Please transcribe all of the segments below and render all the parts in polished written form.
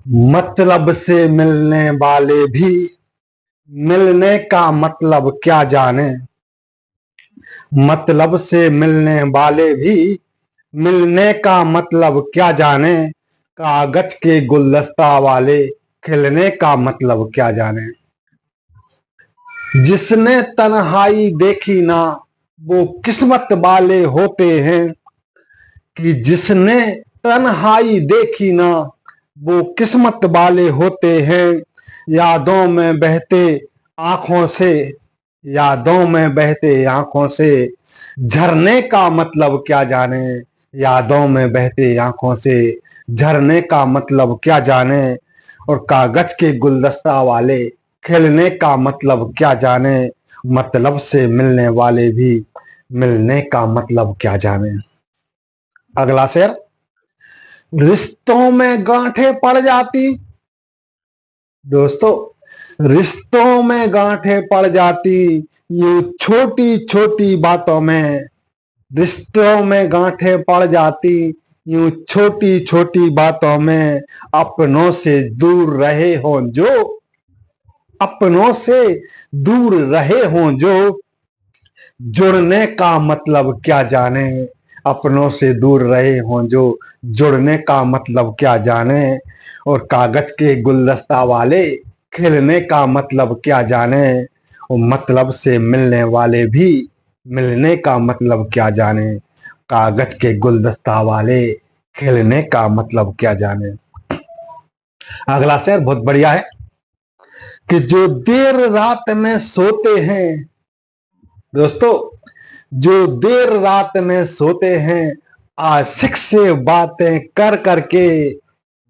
मतलब से मिलने वाले भी मिलने का मतलब क्या जाने। मतलब से मिलने वाले भी मिलने का मतलब क्या जाने। कागज के गुलदस्ता वाले खिलने का मतलब क्या जाने। जिसने तन्हाई देखी ना वो किस्मत वाले होते हैं। कि जिसने तन्हाई देखी ना वो किस्मत वाले होते हैं। यादों में बहते आंखों से यादों में बहते आंखों से झरने का मतलब क्या जाने। यादों में बहते आंखों से झरने का मतलब क्या जाने। और कागज के गुलदस्ता वाले खिलने का मतलब क्या जाने। मतलब से मिलने वाले भी मिलने का मतलब क्या जाने। अगला शेर। रिश्तों में गांठें पड़ जाती। दोस्तों, रिश्तों में गांठें पड़ जाती यूं छोटी छोटी बातों में। रिश्तों में गांठें पड़ जाती यूं छोटी छोटी बातों में। अपनों से दूर रहे हों जो अपनों से दूर रहे हों जो जुड़ने का मतलब क्या जाने। अपनों से दूर रहे हों जो जुड़ने का मतलब क्या जाने। और कागज के गुलदस्ता वाले खिलने का मतलब क्या जाने। और मतलब से मिलने वाले भी मिलने का मतलब क्या जाने। कागज के गुलदस्ता वाले खिलने का मतलब क्या जाने। अगला शेर बहुत बढ़िया है। कि जो देर रात में सोते हैं। दोस्तों, जो देर रात में सोते हैं आशिक से बातें कर करके।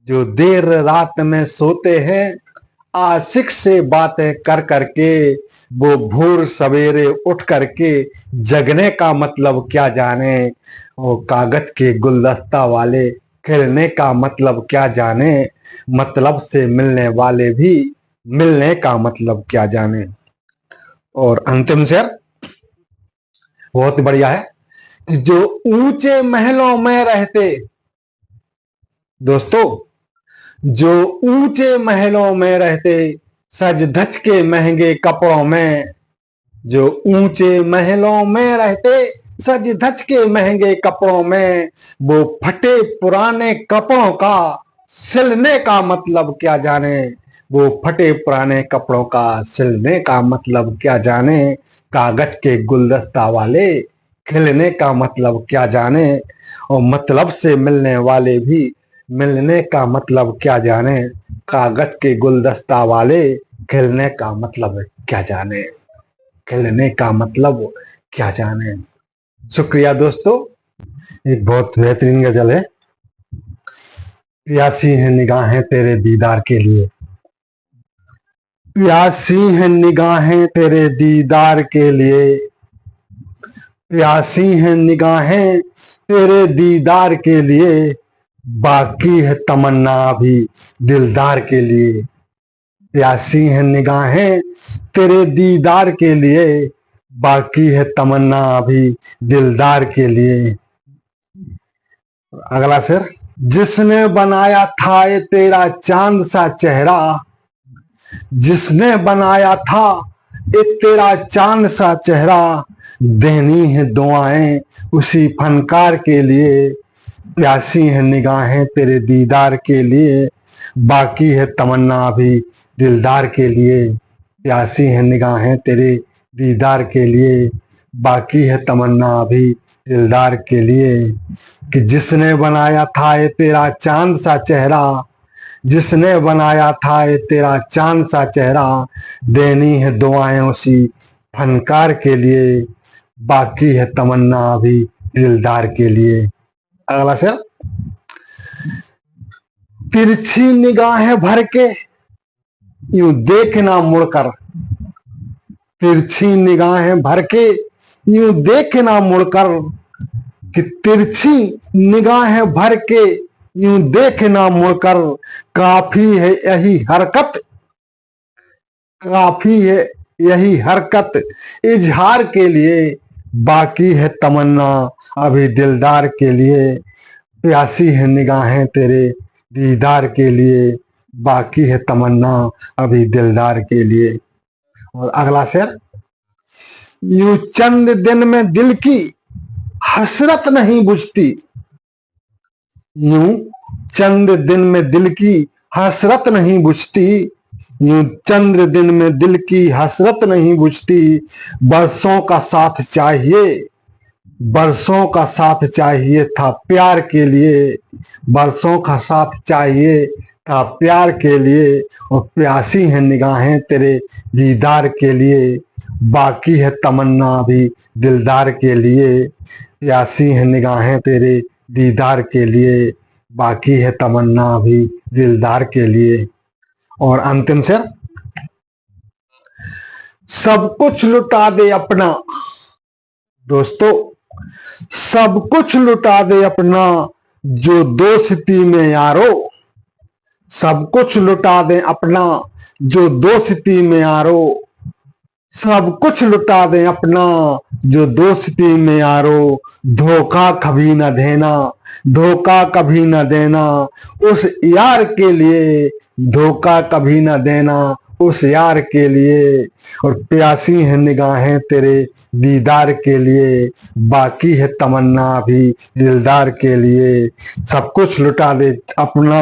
जो देर रात में सोते हैं आशिक से बातें कर करके। वो भोर सवेरे उठ करके जगने का मतलब क्या जाने। वो कागज के गुलदस्ता वाले खिलने का मतलब क्या जाने। मतलब से मिलने वाले भी मिलने का मतलब क्या जाने। और अंतिम शेर बहुत बढ़िया है। कि जो ऊंचे महलों में रहते। दोस्तों, जो ऊंचे महलों में रहते सज धज के महंगे कपड़ों में। जो ऊंचे महलों में रहते सज धज के महंगे कपड़ों में। वो फटे पुराने कपड़ों का सिलने का मतलब क्या जाने। वो फटे पुराने कपड़ों का सिलने का मतलब क्या जाने। कागज के गुलदस्ता वाले खिलने का मतलब क्या जाने। और मतलब से मिलने वाले भी मिलने का मतलब क्या जाने। कागज के गुलदस्ता वाले खिलने का मतलब क्या जाने। खिलने का मतलब क्या जाने। शुक्रिया दोस्तों। एक बहुत बेहतरीन गजल है। प्यासी है निगाहें तेरे दीदार के लिए। प्यासी है निगाहें तेरे दीदार के लिए। प्यासी है निगाहें तेरे दीदार के लिए। बाकी है तमन्ना भी दिलदार के लिए। प्यासी है निगाहें तेरे दीदार के लिए। बाकी है तमन्ना भी दिलदार के लिए। अगला शेर। जिसने बनाया था ये तेरा चांद सा चेहरा। जिसने बनाया था ये तेरा चांद सा चेहरा। देनी है दुआएं उसी फनकार के लिए। प्यासी है निगाहें तेरे दीदार के लिए। बाकी है तमन्ना भी दिलदार के लिए। प्यासी है निगाहें तेरे दीदार के लिए। बाकी है तमन्ना भी दिलदार के लिए। कि जिसने बनाया था ये तेरा चांद सा चेहरा। जिसने बनाया था ये तेरा चांद सा चेहरा। देनी है दुआएं उसी फनकार के लिए। बाकी है तमन्ना भी दिलदार के लिए। अगला शेर। तिरछी निगाहें भर के यूं देखना मुड़कर। तिरछी निगाहें भर के यूं देखना मुड़कर। कि तिरछी निगाहें भर के यूं देखना मुड़कर। काफी है यही हरकत। काफी है यही हरकत इजहार के लिए। बाकी है तमन्ना अभी दिलदार के लिए। प्यासी है निगाहें तेरे दीदार के लिए। बाकी है तमन्ना अभी दिलदार के लिए। और अगला शेर, यूं चंद दिन में दिल की हसरत नहीं बुझती, यूं चंद दिन में दिल की हसरत नहीं बुझती, यूं चंद दिन में दिल की हसरत नहीं बुझती, बरसों का साथ चाहिए, बरसों का साथ चाहिए था प्यार के लिए, बरसों का साथ चाहिए था प्यार के लिए, और प्यासी हैं निगाहें तेरे दीदार के लिए, बाकी है तमन्ना भी दिलदार के लिए, प्यासी हैं निगाहें तेरे दीदार के लिए, बाकी है तमन्ना भी दिलदार के लिए। और अंतिम शेर, सब कुछ लुटा दे अपना, दोस्तों सब कुछ लुटा दे अपना जो दोस्ती में यारो, सब कुछ लुटा दे अपना जो दोस्ती में यारो, सब कुछ लुटा दे अपना जो दोस्ती में यारो, धोखा कभी न देना, धोखा कभी न देना उस यार के लिए, धोखा कभी न देना उस यार के लिए, और प्यासी हैं निगाहें तेरे दीदार के लिए, बाकी है तमन्ना भी दिलदार के लिए, सब कुछ लुटा दे अपना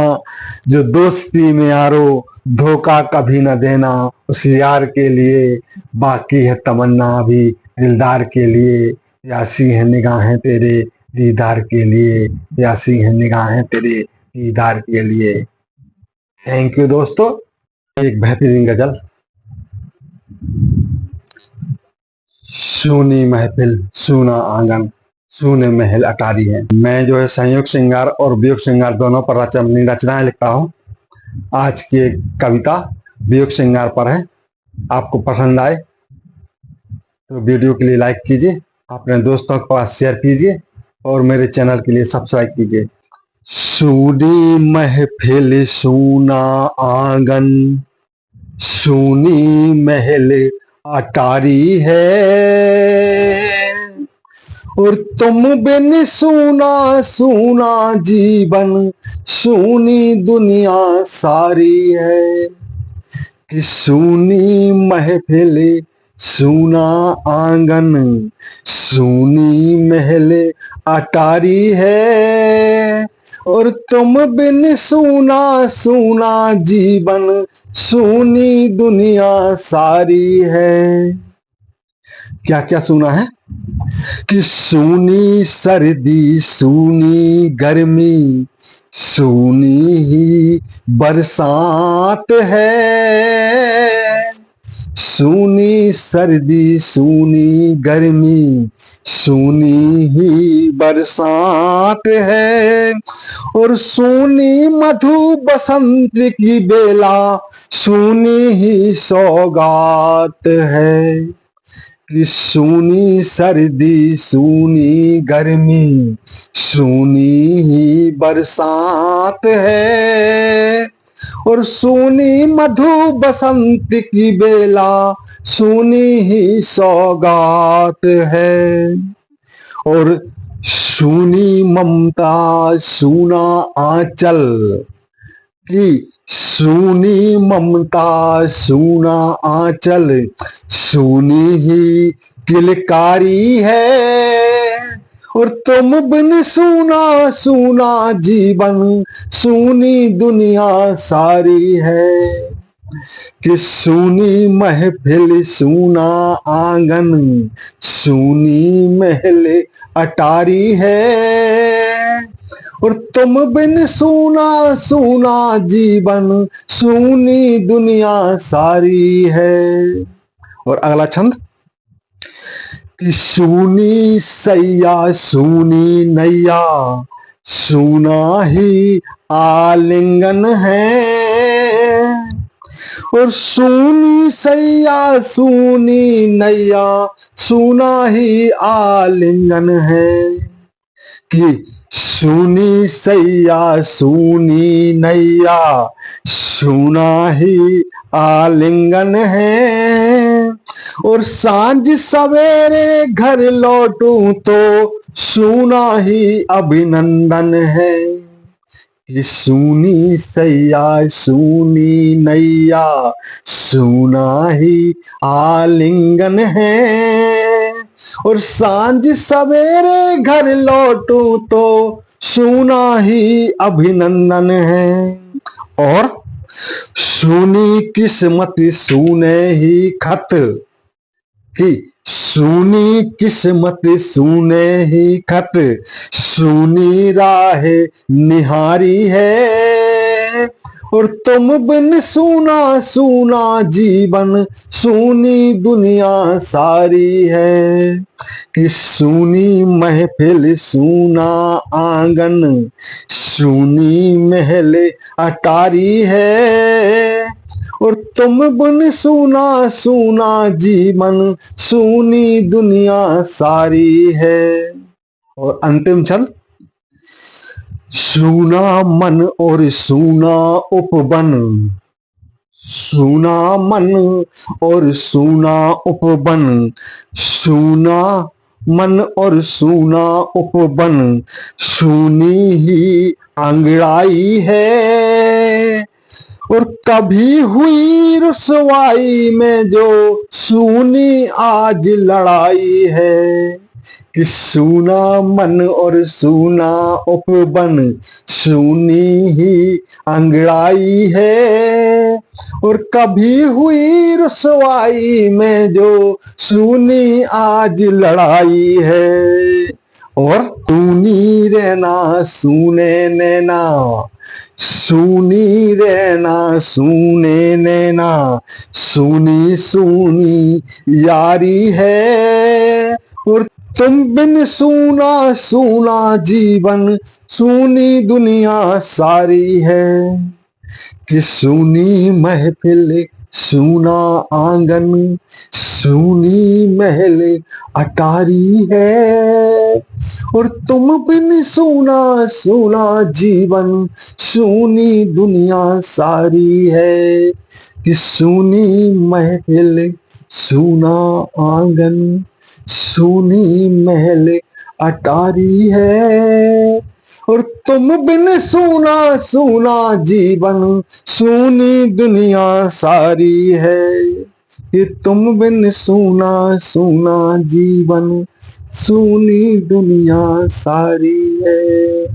जो दोस्ती में यारो, धोखा कभी न देना उस यार के लिए, बाकी है तमन्ना भी दिलदार के लिए, प्यासी है निगाहें तेरे दीदार के लिए, प्यासी है निगाहें तेरे दीदार के लिए। थैंक यू दोस्तों। एक बेहतरीन गजल, सूनी महफिल सूना आंगन सूने महल अटारी है। मैं जो है संयुक्त श्रृंगार और वियोग श्रृंगार दोनों पर अपनी रचनाएं लिखता हूँ। आज की एक कविता वियोग श्रृंगार पर है। आपको पसंद आए तो वीडियो के लिए लाइक कीजिए, अपने दोस्तों के पास शेयर कीजिए और मेरे चैनल के लिए सब्सक्राइब कीजिए। सूनी महफिल सूना आंगन सूनी महल अटारी है, और तुम बिन सूना सूना जीवन सूनी दुनिया सारी है, कि सूनी महफिल सूना आंगन सूनी महल अटारी है, और तुम बिन सूना सूना जीवन सूनी दुनिया सारी है। क्या क्या सूना है कि सूनी सर्दी सूनी गर्मी सूनी ही बरसात है, सूनी सर्दी सूनी गर्मी सूनी ही बरसात है, और सूनी मधु बसंत की बेला सूनी ही सौगात है, कि सूनी सर्दी सूनी गर्मी सूनी ही बरसात है, और सूनी मधु बसंत की बेला सूनी ही सौगात है, और सूनी ममता सूना आंचल, कि सूनी ममता सूना आंचल सूनी ही किलकारी है, और तुम बिन सूना सूना जीवन सूनी दुनिया सारी है, कि सूनी महफिल सूना आंगन सूनी महल अटारी है, और तुम बिन सूना सूना जीवन सूनी दुनिया सारी है। और अगला छंद, कि सूनी सैया सूनी नैया सूना ही आलिंगन है, और सूनी सैया सूनी नैया सूना ही आलिंगन है, कि सूनी सैया सूनी नैया सूना ही आलिंगन है, और सांझ सवेरे घर लौटूं तो सूना ही अभिनंदन है, कि सूनी सैया सूनी नैया सूना ही आलिंगन है, और सांझ सवेरे घर लौटूं तो सूना ही अभिनंदन है। और सूनी किस्मत सूने ही खत, कि सूनी किस्मत सूने ही खत सूनी राह निहारी है, और तुम बिन सूना सूना जीवन सूनी दुनिया सारी है। कि सूनी महफिल सूना आंगन सूनी महल अटारी है, और तुम बिन सूना सूना जीवन सूनी दुनिया सारी है। और अंतिम छंद, सूना मन और सूना उपवन, सूना मन और सूना उपवन, सूना मन और सूना उपवन सूनी ही अंगड़ाई है, और कभी हुई रुसवाई में जो सूनी आज लड़ाई है। कि सूना मन और सूना उपवन सूनी ही अंगड़ाई है, और कभी हुई रुसवाई में जो सूनी आज लड़ाई है। और सूनी रहना सूने नैना, सूनी रहना सूने नैना सूनी सूनी यारी है, और तुम बिन सूना सूना जीवन सूनी दुनिया सारी है। कि सूनी महफिल सूना आंगन सूनी महल अटारी है, और तुम बिन सूना सूना जीवन सूनी दुनिया सारी है। कि सूनी महफिल सूना आंगन सूनी महल अटारी है, और तुम बिन सूना सूना जीवन सूनी दुनिया सारी है। कि तुम बिन सूना सूना जीवन सूनी दुनिया सारी है।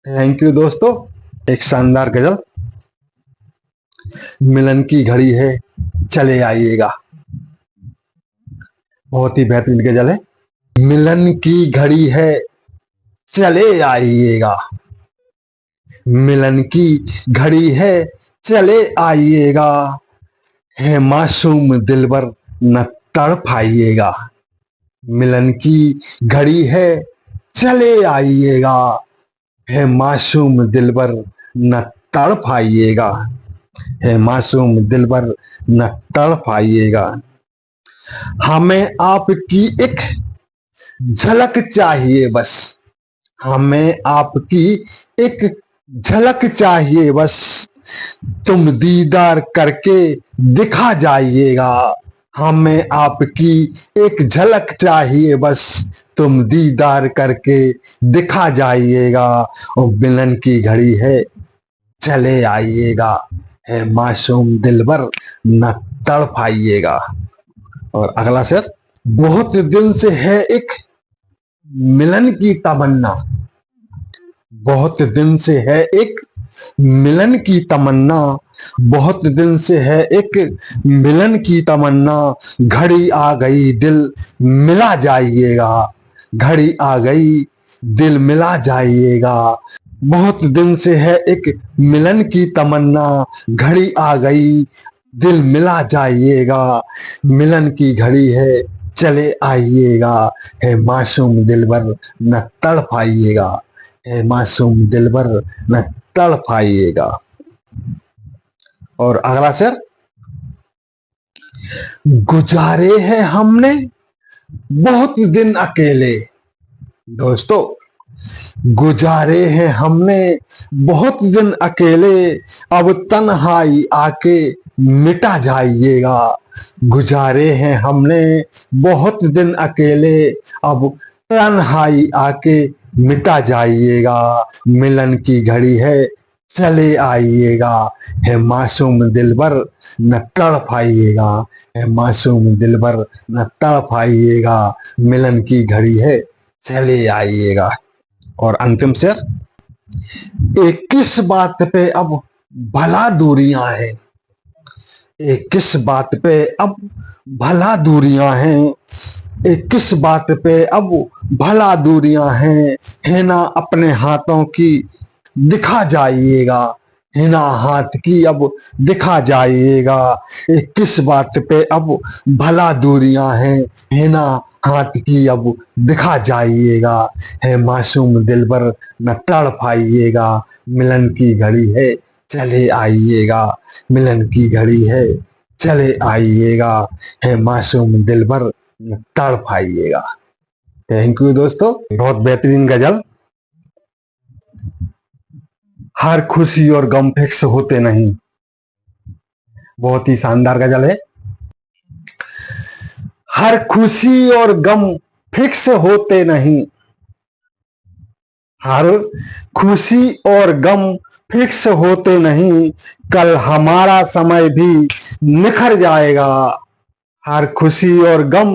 थैंक यू दोस्तों, एक शानदार गजल। मिलन की घड़ी है चले आइएगा, बहुत ही बेहतरीन गजल है। मिलन की घड़ी है चले आइएगा, मिलन की घड़ी है चले आइएगा, है मासूम दिलबर न तड़पाइएगा। मिलन की घड़ी है चले आइएगा, है मासूम दिलबर न तड़पाइएगा, है मासूम दिलबर न तड़पाइएगा। हमें आपकी एक झलक चाहिए बस, हमें आपकी एक झलक चाहिए बस, तुम दीदार करके दिखा जाइएगा। हमें आपकी एक झलक चाहिए बस, तुम दीदार करके दिखा जाइएगा। और मिलन की घड़ी है चले आइएगा, है मासूम दिलबर न तड़पाइएगा। और अगला शेर, बहुत दिन से है एक मिलन की तमन्ना, बहुत दिन से है एक मिलन की तमन्ना, बहुत दिन से है एक मिलन की तमन्ना, घड़ी आ गई दिल मिला जाइएगा, घड़ी आ गई दिल मिला जाइएगा। बहुत दिन से है एक मिलन की तमन्ना, घड़ी आ गई दिल मिला जाइएगा। मिलन की घड़ी है चले आइएगा, है मासूम दिलबर न तड़पाइएगा, है मासूम दिलबर न तड़पाइएगा। और अगला शेर, गुजारे हैं हमने बहुत दिन अकेले, दोस्तों गुजारे हैं हमने बहुत दिन अकेले, अब तन्हाई आके मिटा जाइएगा। गुजारे हैं हमने बहुत दिन अकेले, अब तन्हाई आके मिटा जाइएगा, मिलन की घड़ी है चले आइएगा। है मासूम दिलबर न तड़पाइएगा, है मासूम दिलबर न तड़पाइएगा, मिलन की घड़ी है चले आइएगा। और अंतिम शेर, एक किस बात पे अब भला दूरियां हैं, एक किस बात पे अब भला दूरियां हैं, एक किस बात पे अब भला दूरियां हैं, है ना अपने हाथों की दिखा जाइएगा, है ना हाथ की अब दिखा जाइएगा। एक किस बात पे अब भला दूरियां हैं, है ना हाथ की अब दिखा जाइएगा। है मासूम दिलबर न तड़पाइएगा, मिलन की घड़ी है चले आइएगा, मिलन की घड़ी है चले आइएगा। है मासूम दिलबर न तड़पाइएगा। थैंक यू दोस्तों, बहुत बेहतरीन गजल। हर खुशी और गम फिक्स होते नहीं, बहुत ही शानदार गजल है। हर खुशी और गम फिक्स होते नहीं, हर खुशी और गम फिक्स होते नहीं, कल हमारा समय भी निखर जाएगा। हर खुशी और गम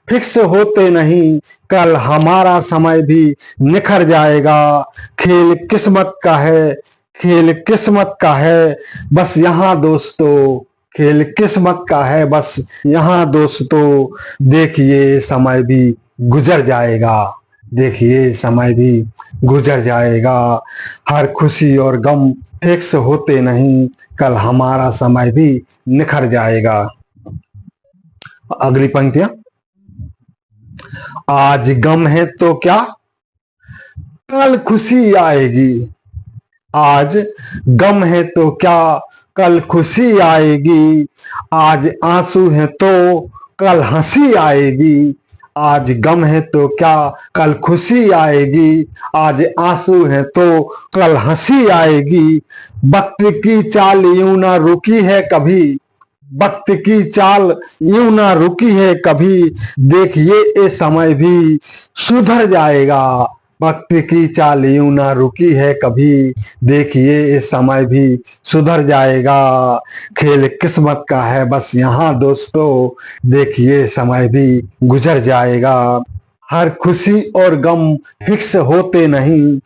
फिक्स होते नहीं, कल हमारा समय भी निखर जाएगा। खेल किस्मत का है, खेल किस्मत का है बस यहाँ दोस्तों, खेल किस्मत का है बस यहाँ दोस्तों। देखिए समय भी गुजर जाएगा, देखिए समय भी गुजर जाएगा। हर खुशी और गम फिक्स होते नहीं, कल हमारा समय भी निखर जाएगा। अगली पंक्तियां, आज गम है तो क्या कल खुशी आएगी, आज गम है तो क्या कल खुशी आएगी, आज आंसू है तो कल हंसी आएगी। आज गम है तो क्या कल खुशी आएगी, आज आंसू है तो कल हंसी आएगी। वक्त की चाल यूं ना रुकी है कभी, वक्त की चाल यूं ना रुकी है कभी, देखिए ये समय भी सुधर जाएगा। वक्त की चाल यूं ना रुकी है कभी, देखिए ये समय भी सुधर जाएगा। खेल किस्मत का है बस यहाँ दोस्तों, देखिए समय भी गुजर जाएगा। हर खुशी और गम फिक्स होते नहीं,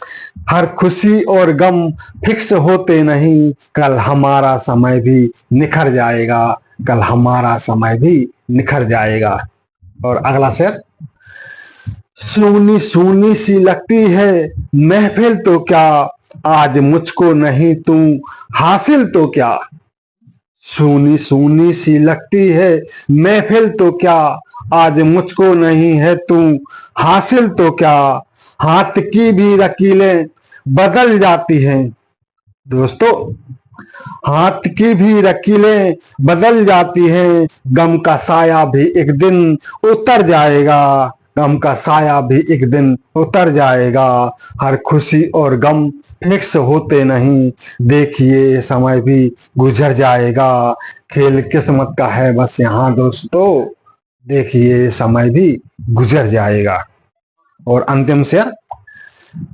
हर खुशी और गम फिक्स होते नहीं, कल हमारा समय भी निखर जाएगा, कल हमारा समय भी निखर जाएगा। और अगला शेर, सूनी सूनी सी लगती है महफिल तो क्या, आज मुझको नहीं तू हासिल तो क्या। सूनी सूनी सी लगती है महफिल तो क्या, आज मुझको नहीं है तू हासिल तो क्या। हाथ की भी लकीरें बदल जाती हैं दोस्तों, हाथ की भी लकीरें बदल जाती हैं, गम का साया भी एक दिन उतर जाएगा, गम का साया भी एक दिन उतर जाएगा। हर खुशी और गम फिक्स होते नहीं, देखिए समय भी गुजर जाएगा। खेल किस्मत का है बस यहाँ दोस्तों, देखिए समय भी गुजर जाएगा। और अंतिम शेर,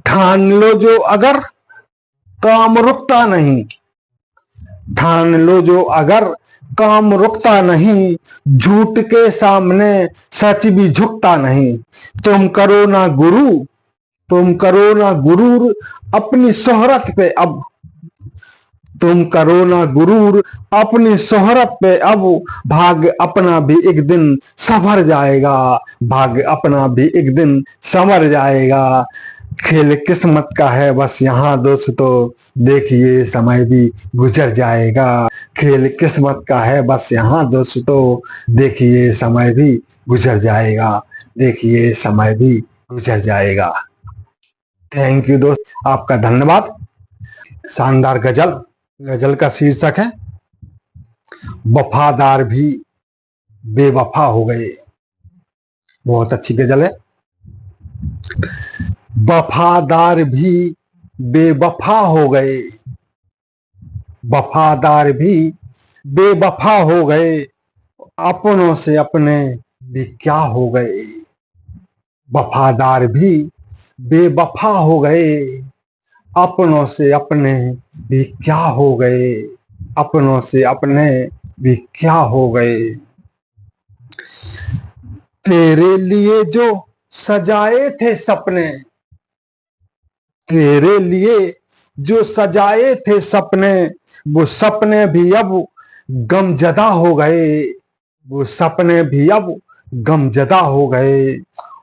ठान लो जो अगर काम रुकता नहीं, ठान लो जो अगर काम रुकता नहीं, झूठ के सामने सच भी झुकता नहीं। तुम करो ना गुरु, तुम करो ना गुरूर अपनी शोहरत पे अब, तुम करो ना गुरूर अपनी शोहरत पे अब, भाग्य अपना भी एक दिन संवर जाएगा, भाग्य अपना भी एक दिन संवर जाएगा। खेल किस्मत का है बस यहाँ दोस्तों, देखिए समय भी गुजर जाएगा। खेल किस्मत का है बस यहाँ दोस्तों, देखिए समय भी गुजर जाएगा, देखिए समय भी गुजर जाएगा। थैंक यू दोस्त, आपका धन्यवाद। शानदार गजल, गजल का शीर्षक है वफादार भी बेवफा हो गए। बहुत अच्छी गजल है। वफादार भी बेवफा हो गए, वफादार भी बेवफा हो गए, अपनों से अपने भी क्या हो गए। वफादार भी बेवफा हो गए, अपनों से अपने भी क्या हो गए, अपनों से अपने भी क्या हो गए। तेरे लिए जो सजाए थे सपने, तेरे लिए जो सजाए थे सपने, वो सपने भी अब गमजदा हो गए, वो सपने भी अब गमजदा हो गए।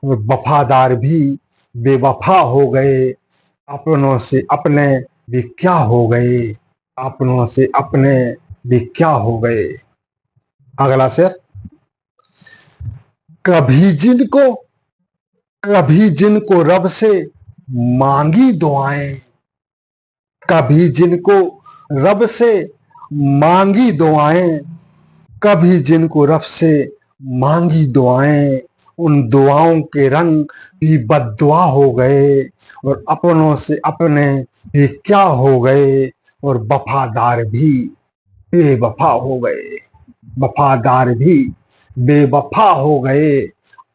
और वफादार भी बेवफा हो गए, अपनों से अपने भी क्या हो गए, अपनों से अपने भी क्या हो गए। अगला शेर। कभी जिनको कभी जिनको रब से मांगी दुआएं, कभी जिनको रब से मांगी दुआएं, कभी जिनको रब से मांगी दुआएं, उन दुआओं के रंग भी बद्दुआ हो गए, और अपनों से अपने भी क्या हो गए, और वफादार भी बेवफा हो गए, वफादार भी बेवफा हो गए,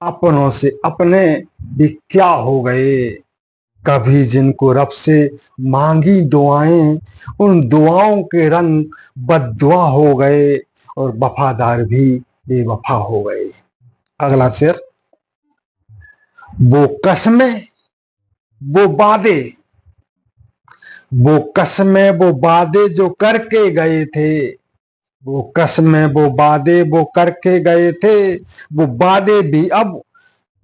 अपनों से अपने भी क्या हो गए। कभी जिनको रब से मांगी दुआएं, उन दुआओं के रंग बद्दुआ हो गए, और वफादार भी बेवफा हो गए। अगला शेर। वो कसमें वो वादे, वो कसमें वो वादे जो करके गए थे, वो कसमें वो वादे वो करके गए थे, वो वादे भी अब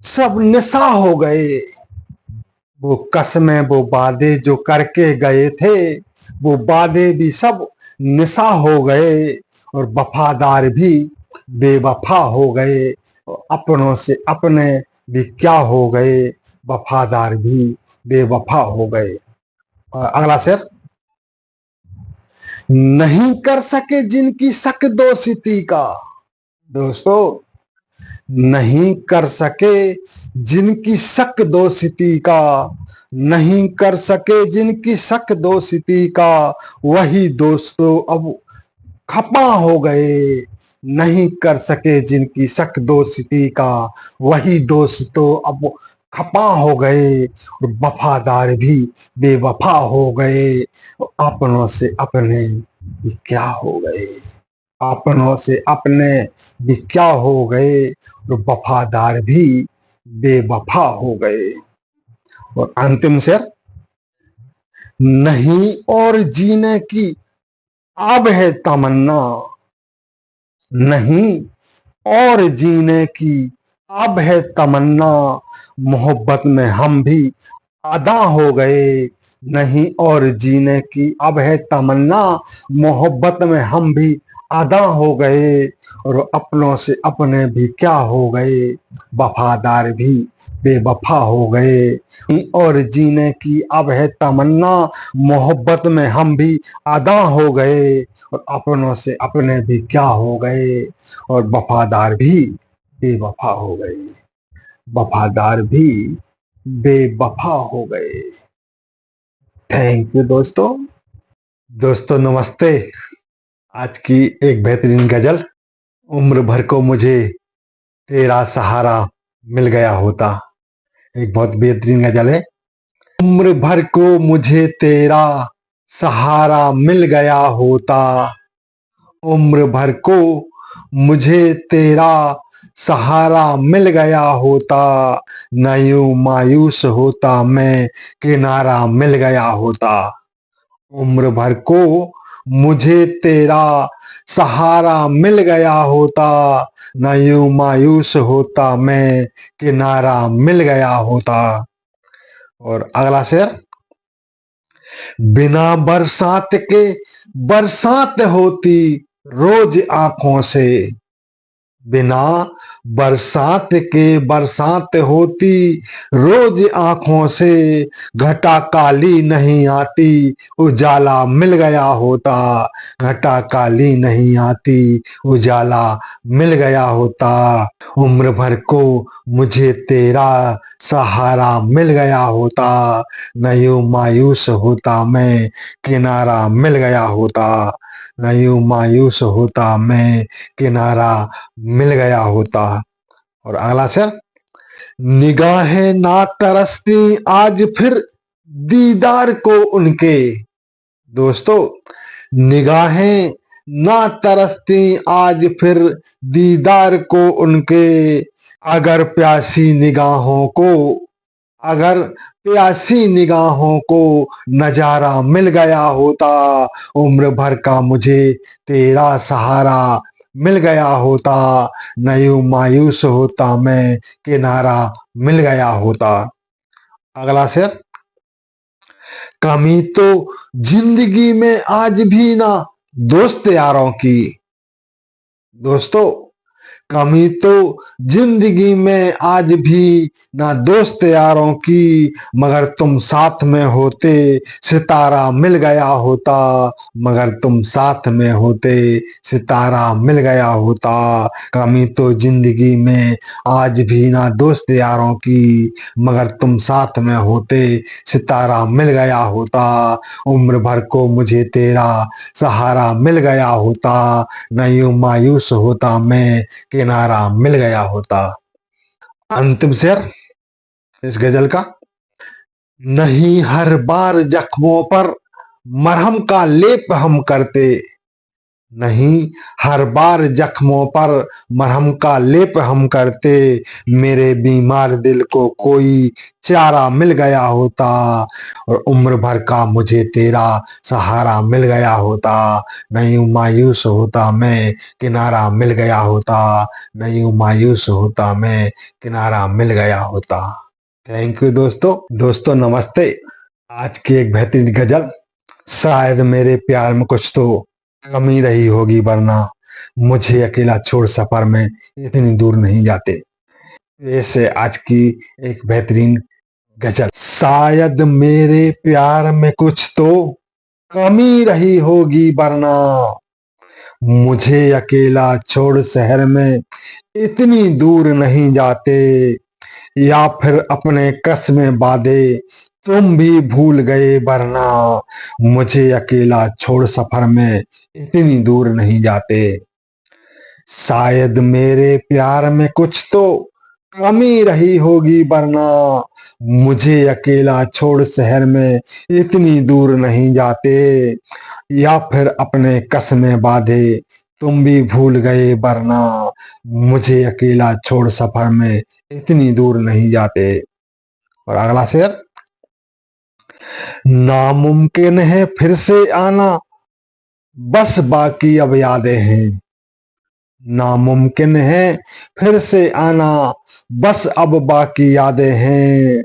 सब निशा हो गए। वो कसमें वो वादे जो करके गए थे, वो वादे भी सब निशा हो गए, और वफादार भी बेवफा हो गए, और अपनों से अपने भी क्या हो गए, वफादार भी बेवफा हो गए। और अगला शेर। नहीं कर सके जिनकी शक दोस्ती का, दोस्तों, नहीं कर सके जिनकी शक दोस्ती का, नहीं कर सके जिनकी शक दोस्ती का, वही दोस्तों अब खपा हो गए। नहीं कर सके जिनकी शक दोस्ती का, वही दोस्तों अब खपा हो गए, और वफादार भी बेवफा हो गए, अपनों से अपने भी क्या हो गए, अपनों से अपने भी क्या हो गए, और वफादार भी बेवफा हो गए। और अंतिम शेर। नहीं और जीने की अब है तमन्ना, नहीं और जीने की अब है तमन्ना, मोहब्बत में हम भी अदा हो गए। नहीं और जीने की अब है तमन्ना, मोहब्बत में हम भी अदा हो गए, और अपनों से अपने भी क्या हो गए, वफादार भी बेवफा हो गए। और जीने की अब है तमन्ना, मोहब्बत में हम भी अदा हो गए, और अपनों से अपने भी क्या हो गए, और वफादार भी बेवफा हो गए, वफादार भी बेवफा हो गए। थैंक यू दोस्तों। दोस्तों नमस्ते। आज की एक बेहतरीन गजल। उम्र भर को मुझे तेरा सहारा मिल गया होता, एक बहुत बेहतरीन गजल है। उम्र भर को मुझे तेरा सहारा मिल गया होता, उम्र भर को मुझे तेरा सहारा मिल गया होता, न यूं मायूस होता मैं, किनारा मिल गया होता। उम्र भर को मुझे तेरा सहारा मिल गया होता, न यूं मायूस होता मैं, किनारा मिल गया होता। और अगला शेर। बिना बरसात के बरसात होती रोज आंखों से, बिना बरसात के बरसात होती रोज आंखों से, घटा काली नहीं आती उजाला मिल गया होता, घटा काली नहीं आती उजाला मिल गया होता। उम्र भर को मुझे तेरा सहारा मिल गया होता, न यूं मायूस होता मैं, किनारा मिल गया होता, न यूं मायूस होता मैं, किनारा मिल गया होता। और अगला शेर। निगाहें ना तरसती आज फिर दीदार को उनके। दोस्तों, निगाहें ना तरसती आज फिर दीदार को उनके। अगर प्यासी निगाहों को अगर प्यासी निगाहों को नजारा मिल गया होता, उम्र भर का मुझे तेरा सहारा मिल गया होता, न यूं मायूस होता मैं, किनारा मिल गया होता। अगला शेर। कमी तो जिंदगी में आज भी ना दोस्त यारों की। दोस्तों, कमी तो जिंदगी में आज भी ना दोस्त यारों की, मगर तुम साथ में होते सितारा मिल गया होता, मगर तुम साथ में होते सितारा मिल गया होता। कमी तो जिंदगी में आज भी ना दोस्त यारों की, मगर तुम साथ में होते सितारा मिल गया होता, उम्र भर को मुझे तेरा सहारा मिल गया होता, न यूं मायूस होता मैं, किनारा मिल गया होता। अंतिम शेर इस गजल का। नहीं हर बार जख्मों पर मरहम का लेप हम करते, नहीं हर बार जख्मों पर मरहम का लेप हम करते, मेरे बीमार दिल को कोई चारा मिल गया होता, और उम्र भर का मुझे तेरा सहारा मिल गया होता, नहीं मायूस होता मैं, किनारा मिल गया होता, नहीं मायूस होता मैं, किनारा मिल गया होता। थैंक यू दोस्तों। दोस्तों नमस्ते। आज की एक बेहतरीन गजल। शायद मेरे प्यार में कुछ तो कमी रही होगी, वरना मुझे अकेला छोड़ सफर में इतनी दूर नहीं जाते। ऐसे आज की एक बेहतरीन गजल। शायद मेरे प्यार में कुछ तो कमी रही होगी, वरना मुझे अकेला छोड़ शहर में इतनी दूर नहीं जाते, या फिर अपने कसमें वादे तुम भी भूल गए, वरना मुझे अकेला छोड़ सफर में इतनी दूर नहीं जाते। शायद मेरे प्यार में कुछ तो कमी रही होगी, वरना मुझे अकेला छोड़ शहर में इतनी दूर नहीं जाते, या फिर अपने कसमें वादे तुम भी भूल गए, वरना मुझे अकेला छोड़ सफर में इतनी दूर नहीं जाते। और अगला शेर। नामुमकिन है फिर से आना, बस बाकी अब यादें हैं। नामुमकिन है फिर से आना, बस अब बाकी यादें हैं।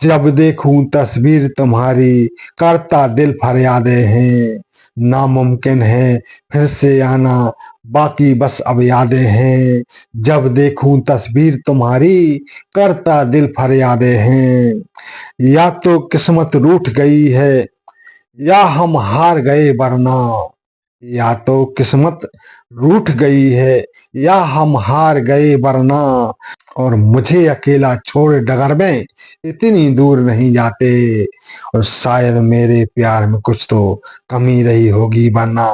जब देखूं तस्वीर तुम्हारी करता दिल फरियादें हैं। नामुमकिन है फिर से आना, बाकी बस अब यादें हैं। जब देखूं तस्वीर तुम्हारी करता दिल फरियादें हैं। या तो किस्मत रूठ गई है, या हम हार गए, वरना या तो किस्मत रूठ गई है, या हम हार गए, वरना और मुझे अकेला छोड़ डगर में इतनी दूर नहीं जाते। और शायद मेरे प्यार में कुछ तो कमी रही होगी, वरना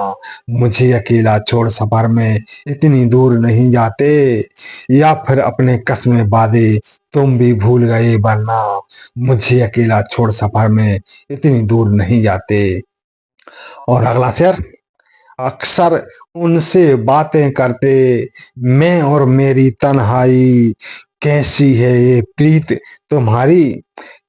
मुझे अकेला छोड़ सफर में इतनी दूर नहीं जाते, या फिर अपने कसमें वादे तुम भी भूल गए, वरना मुझे अकेला छोड़ सफर में इतनी दूर नहीं जाते। और अगला शेर। अक्सर उनसे बातें करते मैं और मेरी तन्हाई, कैसी है ये प्रीत तुम्हारी,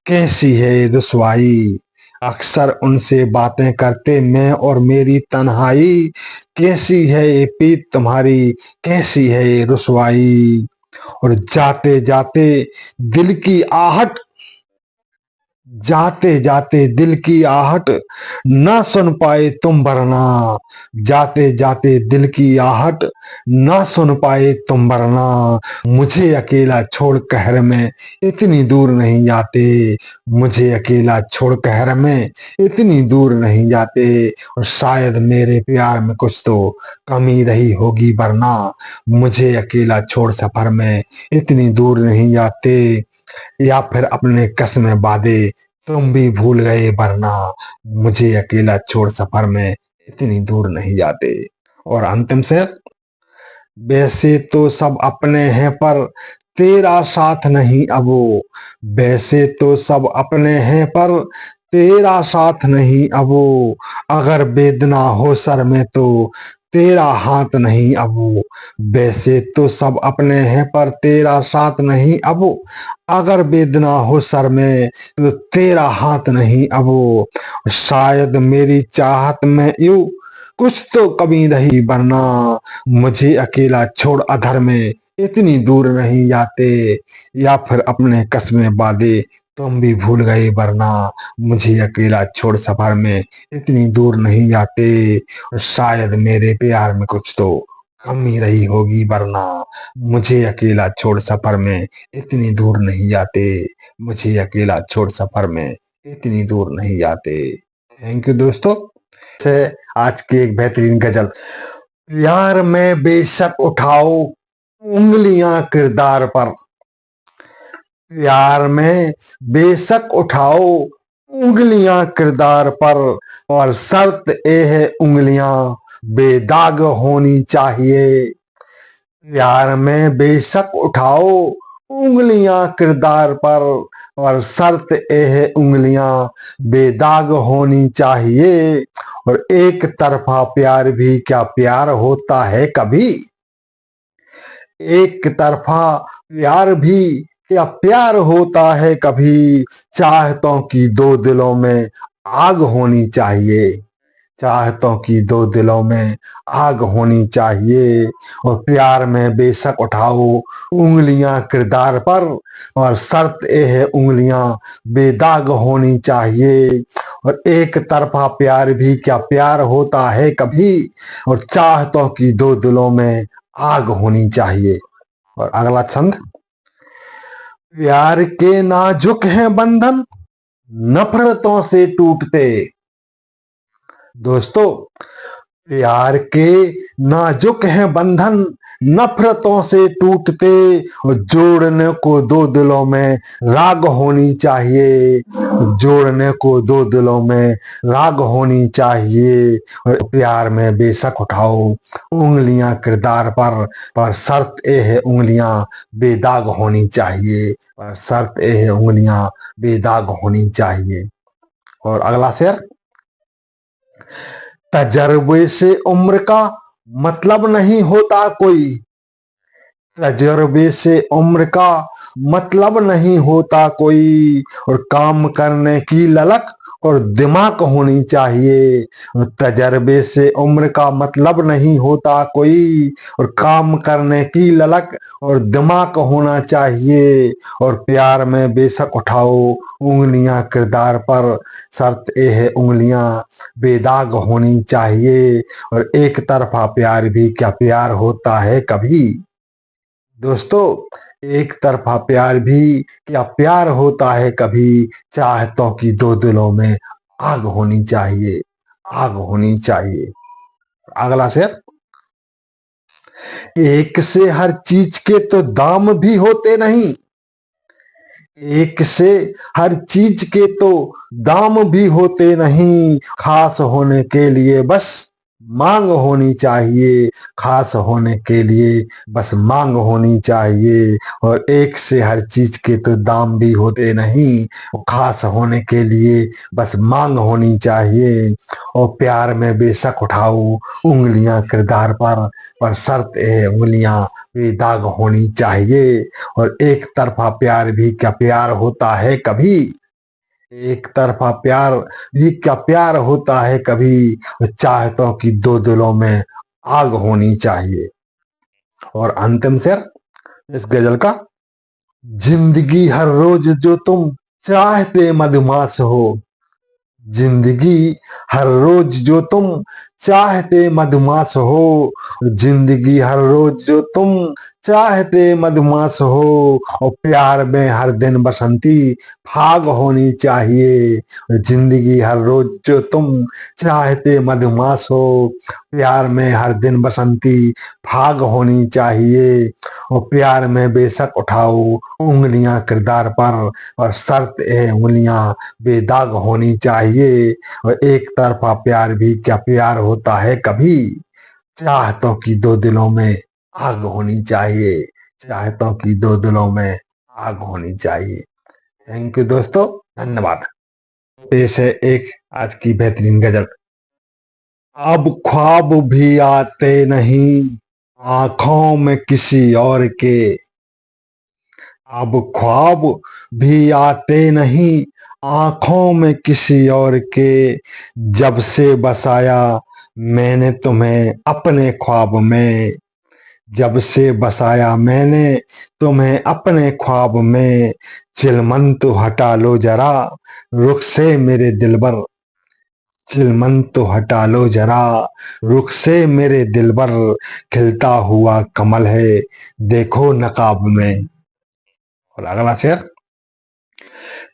कैसी है ये रुसवाई। अक्सर उनसे बातें करते मैं और मेरी तन्हाई, कैसी है ये प्रीत तुम्हारी, कैसी है ये रुसवाई। और जाते जाते दिल की आहट, जाते जाते दिल की आहट ना सुन पाए तुम, वरना जाते जाते दिल की आहट ना सुन पाए तुम, वरना मुझे अकेला छोड़ कहर में इतनी दूर नहीं जाते, मुझे अकेला छोड़ कहर में इतनी दूर नहीं जाते। और शायद मेरे प्यार में कुछ तो कमी रही होगी, वरना मुझे अकेला छोड़ सफर में इतनी दूर नहीं जाते, या फिर अपने कसमें वादे तुम भी भूल गए, वरना मुझे अकेला छोड़ सफर में इतनी दूर नहीं जाते। और अंतिम से। वैसे तो सब अपने हैं पर तेरा साथ नहीं अबो। वैसे तो सब अपने हैं पर तेरा साथ नहीं अबो। अगर वेदना हो सर में तो तेरा हाथ नहीं अबो। वैसे तो सब अपने हैं पर तेरा साथ नहीं अबो। अगर वेदना हो सर में तो तेरा हाथ नहीं अबो। शायद मेरी चाहत में यूं कुछ तो कमी रही, वरना मुझे अकेला छोड़ अधर में इतनी दूर नहीं जाते। या फिर अपने कस्मे वादे तुम भी भूल गए, वरना मुझे अकेला छोड़ सफर में इतनी दूर नहीं जाते। और शायद मेरे प्यार में कुछ तो कमी रही होगी, वरना मुझे अकेला छोड़ सफर में इतनी दूर नहीं जाते। मुझे अकेला छोड़ सफर में इतनी दूर नहीं जाते। थैंक यू दोस्तों। से आज की एक बेहतरीन गजल। प्यार में बेशक उठाओ उंगलियां किरदार पर। प्यार में बेशक उठाओ उंगलियां किरदार पर, और शर्त ए है उंगलियां बेदाग होनी चाहिए। प्यार में बेशक उठाओ उंगलियां किरदार पर, और शर्त ए है उंगलियां बेदाग होनी चाहिए। और एक तरफा प्यार भी क्या प्यार होता है कभी। एक तरफा प्यार भी क्या प्यार होता है कभी। चाहतों की दो दिलों में आग होनी चाहिए। चाहतों की दो दिलों में आग होनी चाहिए। और प्यार में बेशक उठाओ उंगलियां किरदार पर, और शर्त ए है उंगलियां बेदाग होनी चाहिए। और एक तरफा प्यार भी क्या प्यार होता है कभी। और चाहतों की दो दिलों में आग होनी चाहिए। और अगला छंद। प्यार के नाजुक हैं बंधन नफरतों से टूटते। दोस्तों, प्यार के नाजुक हैं बंधन नफरतों से टूटते। और जोड़ने को दो दिलों में राग होनी चाहिए। जोड़ने को दो दिलों में राग होनी चाहिए। और प्यार में बेशक उठाओ उंगलियां किरदार पर शर्त ए है उंगलियां बेदाग होनी चाहिए। पर शर्त ए है उंगलियां बेदाग होनी चाहिए। और अगला शेर। तजर्बे से उम्र का मतलब नहीं होता कोई। तजर्बे से उम्र का मतलब नहीं होता कोई। और काम करने की ललक और दिमाग होनी चाहिए। तजर्बे से उम्र का मतलब नहीं होता कोई। और काम करने की ललक और दिमाग होना चाहिए। और प्यार में बेशक उठाओ उंगलियां किरदार पर, शर्त ए है उंगलियां बेदाग होनी चाहिए। और एक तरफा प्यार भी क्या प्यार होता है कभी। दोस्तों, एक तरफा प्यार भी क्या प्यार होता है कभी। चाहतों की दो दिलों में आग होनी चाहिए। आग होनी चाहिए। अगला शेर। एक से हर चीज के तो दाम भी होते नहीं। एक से हर चीज के तो दाम भी होते नहीं। खास होने के लिए बस मांग होनी चाहिए। खास होने के लिए बस मांग होनी चाहिए। और एक से हर चीज के तो दाम भी होते नहीं। खास होने के लिए बस मांग होनी चाहिए। और प्यार में बेशक उठाओ उंगलियां किरदार पर शर्त है उंगलियां बेदाग होनी चाहिए। और एक तरफा प्यार भी क्या प्यार होता है कभी। एक तरफा प्यार भी क्या प्यार होता है कभी। चाहतों की दो दिलों में आग होनी चाहिए। और अंतिम शेर इस गजल का। जिंदगी हर रोज जो तुम चाहते मधुमास हो। जिंदगी हर रोज जो तुम चाहते मधुमास हो। जिंदगी हर रोज जो तुम चाहते मधुमास हो। और प्यार में हर दिन बसंती फाग होनी चाहिए। जिंदगी हर रोज जो तुम चाहते मधुमास हो। प्यार में हर दिन बसंती फाग होनी चाहिए। और प्यार में बेशक उठाओ उंगलियां किरदार पर, और शर्त है उंगलियां बेदाग होनी चाहिए। और एक तरफा प्यार भी क्या प्यार होता है कभी। चाहतों की दो दिलों में आग होनी चाहिए, चाहतों की दो दिलों में आग होनी चाहिए। थैंक यू दोस्तों, धन्यवाद। पेश है एक आज की बेहतरीन गजल। अब ख्वाब भी आते नहीं आंखों में किसी और के, अब ख्वाब भी आते नहीं आंखों में किसी और के, जब से बसाया मैंने तुम्हें अपने ख्वाब में, जब से बसाया मैंने तुम्हें अपने ख्वाब में, चिलमन तो हटा लो जरा रुख से मेरे दिलबर, चिलमन तो हटा लो जरा रुख से मेरे दिलबर, खिलता हुआ कमल है देखो नकाब में। और अगला शेर।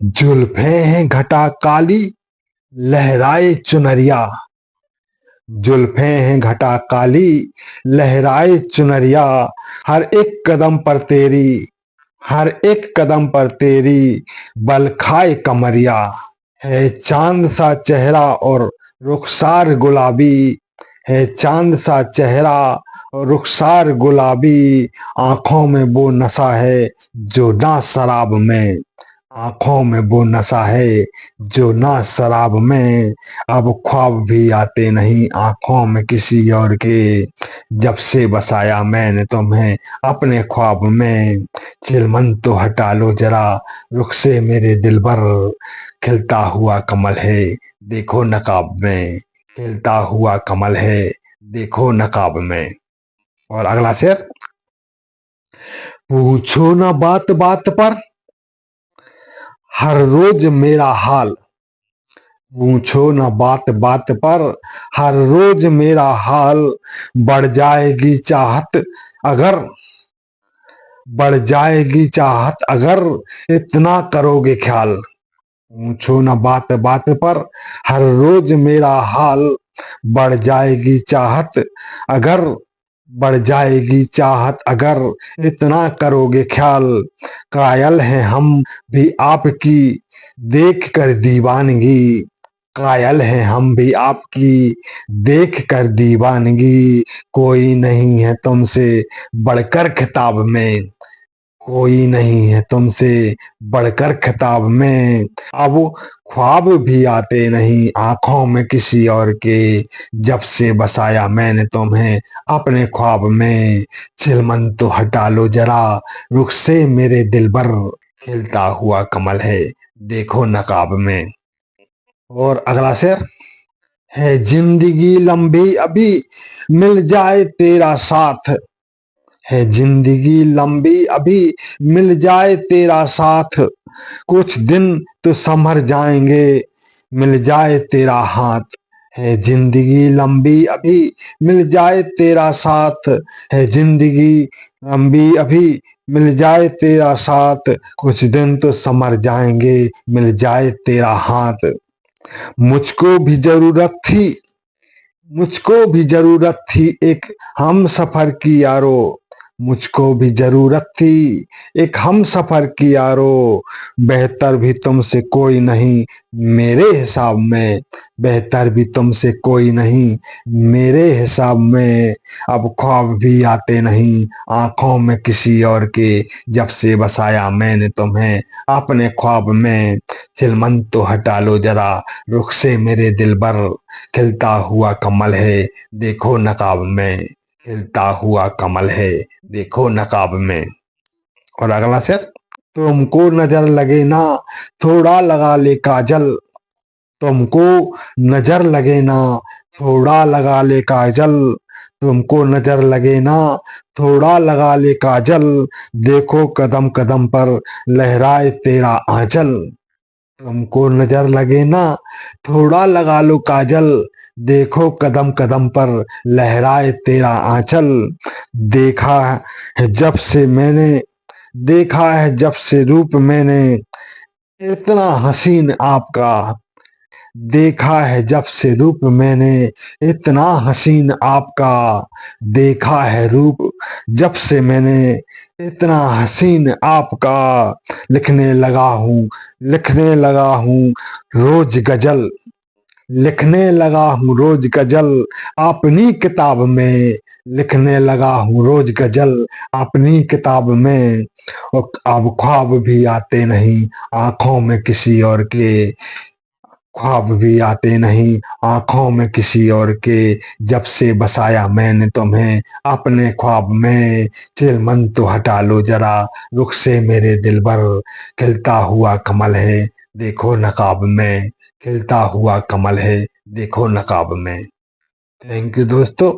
जुल्फे हैं घटा काली लहराए चुनरिया, जुल्फे हैं घटा काली लहराए चुनरिया, हर एक कदम पर तेरी, हर एक कदम पर तेरी बल खाए कमरिया, है चांद सा चेहरा और रुखसार गुलाबी, है चांद सा चेहरा और रुखसार गुलाबी, आंखों में वो नशा है जो ना शराब में, आंखों में वो नशा है जो ना शराब में, अब ख्वाब भी आते नहीं आंखों में किसी और के, जब से बसाया मैंने तुम्हें अपने ख्वाब में, चिलमन तो हटा लो जरा रुख से मेरे दिलबर, खिलता हुआ कमल है देखो नकाब में, खिलता हुआ कमल है देखो नकाब में। और अगला शेर। पूछो ना बात बात पर हर रोज मेरा हाल, पूछो ना बात बात पर हर रोज मेरा हाल, बढ़ जाएगी चाहत अगर, बढ़ जाएगी चाहत अगर इतना करोगे ख्याल, पूछो ना बात बात पर हर रोज मेरा हाल, बढ़ जाएगी चाहत अगर, बढ़ जाएगी चाहत अगर इतना करोगे ख्याल, कायल हैं हम भी आपकी देख कर दीवानगी, कायल हैं हम भी आपकी देख कर दीवानगी, कोई नहीं है तुमसे बढ़कर खिताब में, कोई नहीं है तुमसे बढ़कर खिताब में, अब ख्वाब भी आते नहीं आंखों में किसी और के, जब से बसाया मैंने तुम्हें अपने ख्वाब में, चिलमन तो हटा लो जरा रुख से मेरे दिलबर, खिलता हुआ कमल है देखो नकाब में। और अगला शेर। है जिंदगी लंबी अभी मिल जाए तेरा साथ, है जिंदगी लंबी अभी मिल जाए तेरा साथ, कुछ दिन तो संभर जाएंगे मिल जाए तेरा हाथ, है जिंदगी लंबी अभी मिल जाए तेरा साथ, है जिंदगी लंबी अभी मिल जाए तेरा साथ, कुछ दिन तो संभर जाएंगे मिल जाए तेरा हाथ, मुझको भी जरूरत थी, मुझको भी जरूरत थी एक हम सफर की यारो, मुझको भी जरूरत थी एक हम सफर की यारो, बेहतर भी तुमसे कोई नहीं मेरे हिसाब में, बेहतर भी तुमसे कोई नहीं मेरे हिसाब में, अब ख्वाब भी आते नहीं आंखों में किसी और के, जब से बसाया मैंने तुम्हें अपने ख्वाब में, चिलमन तो हटा लो जरा रुख से मेरे दिलबर, खिलता हुआ कमल है देखो नकाब में, खिलता हुआ कमल है देखो नकाब में। और अगला शेर। तुमको नजर लगे ना थोड़ा लगा ले काजल, तुमको नजर लगे ना थोड़ा लगा ले काजल, तुमको नजर लगे ना थोड़ा लगा ले काजल, देखो कदम कदम पर लहराए तेरा आंचल, तुमको नजर लगे ना थोड़ा लगा लो काजल, देखो कदम कदम पर लहराए तेरा आंचल, देखा है जब से मैंने, देखा है जब से रूप मैंने इतना हसीन आपका, देखा है जब से रूप मैंने इतना हसीन आपका, देखा है रूप जब से मैंने इतना हसीन आपका, लिखने लगा हूँ, लिखने लगा हूँ रोज गजल, लिखने लगा हूँ रोज गजल अपनी किताब में, लिखने लगा हूँ रोज गजल अपनी किताब में। और अब ख्वाब भी आते नहीं आंखों में किसी और के, ख्वाब भी आते नहीं आंखों में किसी और के, जब से बसाया मैंने तुम्हें अपने ख्वाब में। चिलमन तो हटा लो जरा रुख से मेरे दिल भर, खिलता हुआ कमल है देखो नकाब में, खिलता हुआ कमल है देखो नकाब में। थैंक यू दोस्तों।